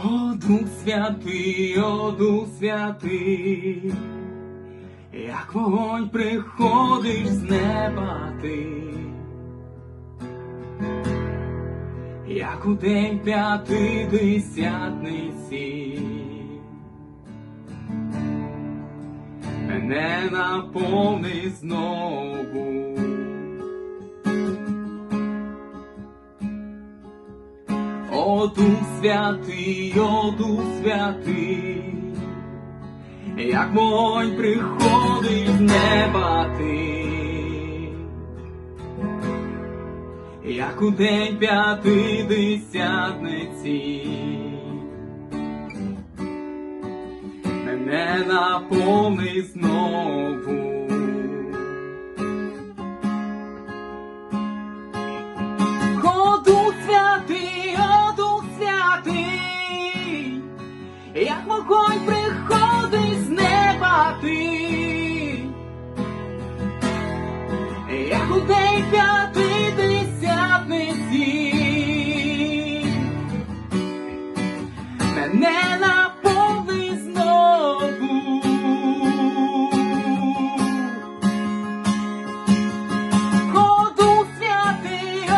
О, Дух Святий, як вогонь приходиш з неба ти, як у день П'ятидесятниці, мене наповни знову. О, Дух Святий, як вогонь приходить з неба ти, як у день П'ятидесятниці, мене наповни знову. О, Дух Святий, як вогонь приходить з неба ти, як у день П'ятидесятниці, мене наповни знову. О, Дух Святий,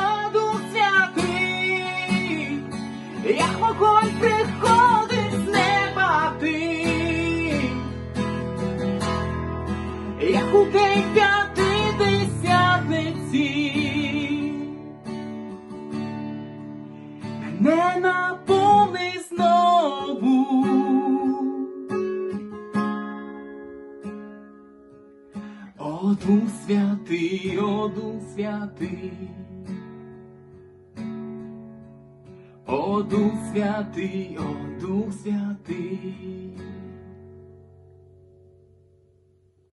як вогонь приходить з неба ти, як у день П'ятидесятниці, мене наповни знову. О, Дух Святий, О, Дух Святий,